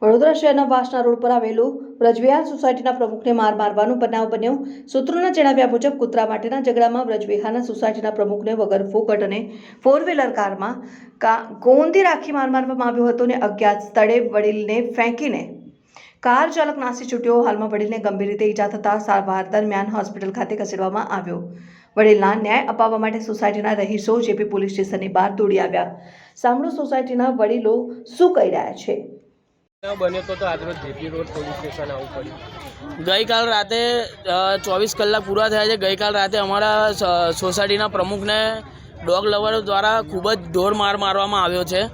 વડોદરા શહેરના વાસણા રોડ પર આવેલું વ્રજવિહાર સોસાયટીના પ્રમુખને માર મારવાનો બનાવ બન્યો। સૂત્રોના જણાવ્યા મુજબ કૂતરા માટેના ઝઘડામાં વ્રજવિહારના સોસાયટીના પ્રમુખને વગર ફોકટ અને ફોર વ્હીલર કારમાં ગોંદી રાખી માર મારવામાં આવ્યો હતો અને અજ્ઞાત સ્થળે વડીલને ફેંકીને કાર ચાલક નાસી છૂટ્યો। હાલમાં વડીલને ગંભીર રીતે ઈજા થતા સારવાર દરમિયાન હોસ્પિટલ ખાતે ખસેડવામાં આવ્યો। વડીલના ન્યાય અપાવવા માટે સોસાયટીના રહીશો જેપી પોલીસ સ્ટેશનની બહાર દોડી આવ્યા। સાંભળો સોસાયટીના વડીલો શું કહી રહ્યા છે। બને તો આજરોજ જેપી રોડ પોલીસ સ્ટેશન આવવું પડ્યું। ગઈકાલ રાતે 24 કલાક પૂરા થયા છે। ગઈકાલ રાતે અમારા સોસાયટીના પ્રમુખને ડોગ લવરો દ્વારા ખૂબ જ ઢોર માર મારવામાં આવ્યો છે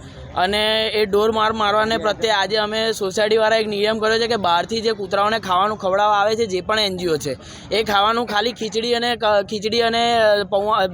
અને એ ઢોર માર મારવાને પ્રત્યે આજે અમે સોસાયટીવાળા એક નિયમ કર્યો છે કે બહારથી જે કૂતરાઓને ખાવાનું ખવડાવવા આવે છે, જે પણ એનજીઓ છે, એ ખાવાનું ખાલી ખીચડી અને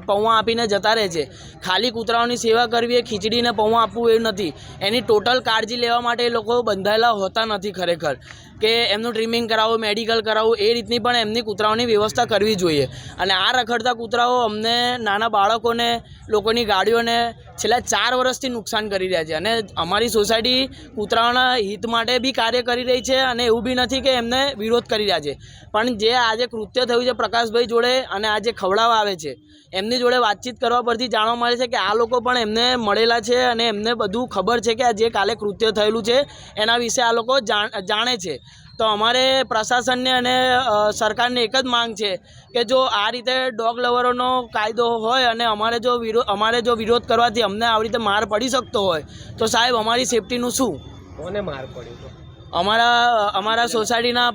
પૌવા આપીને જતા રહે છે। ખાલી કૂતરાઓની સેવા કરવી એ ખીચડીને પૌવા આપવું એવું નથી, એની ટોટલ કાળજી લેવા માટે એ લોકો બંધાયેલા હોતા નથી ખરેખર કે એમનું ટ્રીમિંગ કરાવવું, મેડિકલ કરાવવું, એ રીતની પણ એમની કૂતરાઓની વ્યવસ્થા કરવી જોઈએ। અને આ રખડતા કૂતરાઓ અમને નાના બાળકોને, લોકોની ગાડીઓને છેલ્લા 4 વર્ષથી નુકસાન કરી રહ્યા છે અને અમારી સોસાયટી કૂતરાઓના હિત માટે બી કાર્ય કરી રહી છે અને એવું બી નથી કે એમને વિરોધ કરી રહ્યા છે। પણ જે આજે કૃત્ય થયું છે પ્રકાશભાઈ જોડે અને આ જે ખવડાવવા આવે છે એમની જોડે વાતચીત કરવા પરથી જાણવા મળે છે કે આ લોકો પણ એમને મળેલા છે અને એમને બધું ખબર છે કે આ જે કાલે કૃત્ય થયેલું છે એના વિશે આ લોકો જાણે છે। તો અમારે પ્રશાસનને અને સરકારને એક જ માંગ છે કે જો આ રીતે ડોગ લવરોનો કાયદો હોય અને અમારે જો વિરોધ કરવાથી અમને આવી રીતે માર પડી શકતો હોય તો સાહેબ અમારી સેફટીનું શું? કોને માર પડ્યો? અમારા સોસાયટીના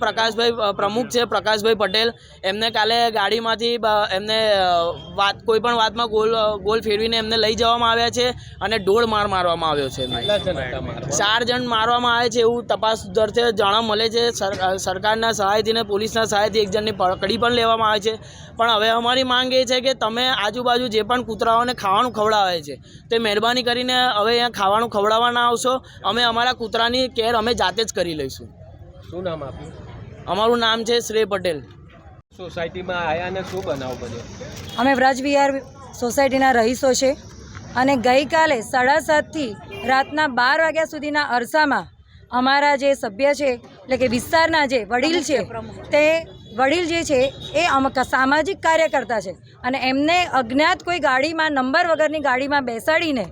પ્રમુખ છે પ્રકાશભાઈ પટેલ, એમને કાલે ગાડીમાંથી એમને કોઈ પણ વાતમાં ગોલ ફેરવીને એમને લઈ જવામાં આવ્યા છે અને ઢોર માર મારવામાં આવ્યો છે। 4 જણ મારવામાં આવે છે એવું તપાસ દરથી જાણવા મળે છે। સરકારના સહાયથી અને પોલીસના સહાયથી 1 જણની પકડી પણ લેવામાં આવે છે। પણ હવે અમારી માંગ એ છે કે તમે આજુબાજુ જે પણ કૂતરાઓને ખાવાનું ખવડાવે છે તે મહેરબાની કરીને હવે અહીંયા ખાવાનું ખવડાવવા ના આવશો। અમે અમારા કૂતરાની કેર અમે જાતે જ કરી લઈશું। શું નામ આપ્યું? અમારું નામ છે શ્રેય પટેલ। સોસાયટીમાં આવ્યા અને શું બનાવ બન્યો? અમે વ્રજવિહાર સોસાયટીના રહીશો છે અને ગઈકાલે 7:30 થી રાતના 12 વાગ્યા સુધીના અરસામાં અમારા જે સભ્ય છે એટલે કે વિસ્તારના જે વડીલ છે તે વડીલ જે છે એ સામાજિક કાર્યકર્તા છે અને એમને અજ્ઞાત કોઈ ગાડીમાં નંબર વગરની ગાડીમાં બેસાડીને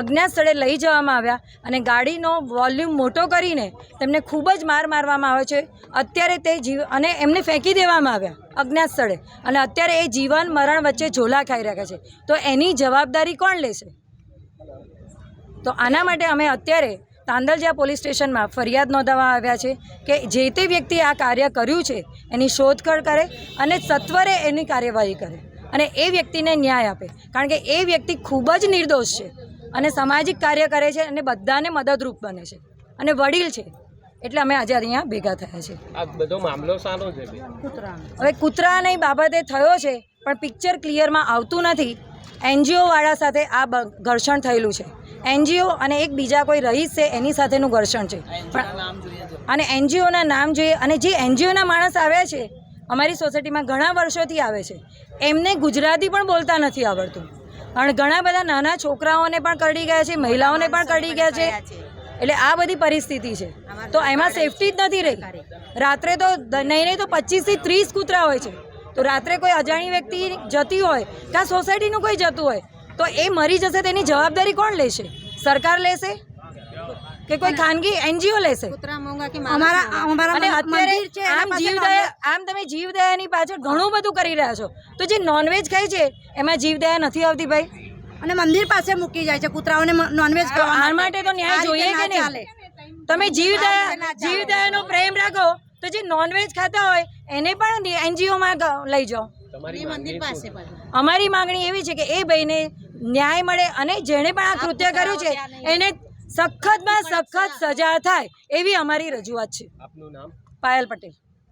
અજ્ઞાત સ્થળે લઈ જવામાં આવ્યા અને ગાડીનો વોલ્યુમ મોટો કરીને તેમને ખૂબ જ મારવામાં આવે છે। અત્યારે અને એમને ફેંકી દેવામાં આવ્યા અજ્ઞાત સ્થળે અને અત્યારે એ જીવન મરણ વચ્ચે ઝોલા ખાઈ રહ્યા છે। તો એની જવાબદારી કોણ લેશે? તો આના માટે અમે અત્યારે તાંદલજા પોલીસ સ્ટેશનમાં ફરિયાદ નોંધાવવા આવ્યા છે કે જે તે વ્યક્તિએ આ કાર્ય કર્યું છે એની શોધખોળ કરે અને સત્વરે એની કાર્યવાહી કરે અને એ વ્યક્તિને ન્યાય આપે, કારણ કે એ વ્યક્તિ ખૂબ જ નિર્દોષ છે અને સામાજિક કાર્ય કરે છે અને બધાને મદદરૂપ બને છે અને વડીલ છે, એટલે અમે આજે અહીંયા ભેગા થયા છે। આ બધો મામલો શાનો છે? હવે કૂતરાની બાબતે થયો છે પણ પિક્ચર ક્લિયરમાં આવતું નથી। એનજીઓ વાળા સાથે આ ઘર્ષણ થયેલું છે। એનજીઓ અને એક બીજા કોઈ રહીશ છે એની સાથેનું ઘર્ષણ છે અને એનજીઓના નામ જોઈએ અને જે એનજીઓના માણસ આવ્યા છે અમારી સોસાયટીમાં ઘણા વર્ષોથી આવે છે એમને ગુજરાતી પણ બોલતા નથી આવડતું અને ઘણા બધા નાના છોકરાઓને પણ કરડી ગયા છે, મહિલાઓને પણ કરડી ગયા છે। એટલે આ બધી પરિસ્થિતિ છે તો એમાં સેફટી જ નથી રહી। રાત્રે તો નહીં તો 25 થી 30 કૂતરા હોય છે, તો રાત્રે કોઈ અજાણી વ્યક્તિ જતી હોય કે આ સોસાયટીનું કોઈ જતું હોય તો એ મરી જશે તેની જવાબદારી કોણ લેશે? સરકાર લેશે કે કોઈ ખાનગી એનજીઓ લેશે? અને અત્યારે તમે જીવદયાની પાછળ ઘણું બધું કરી રહ્યા છો, તો જે નોનવેજ ખાય છે એમાં જીવદયા નથી આવતી ભાઈ? અને મંદિર પાસે મૂકી જાય છે કૂતરાઓને નોનવેજ આ માટે તો ન્યાય જોઈએ કે નહીં? તમે જીવદયાનો પ્રેમ રાખો તો જે નોનવેજ ખાતા હોય એને પણ એનજીઓમાં લઈ જાઓ। અમારી માંગણી એવી છે કે એ ભાઈને ન્યાય મળે અને જેણે પણ આ કૃત્ય કર્યું છે એને સખતમાં સખત સજા થાય એવી અમારી રજૂઆત છે। આપનું નામ? પાયલ પટેલ।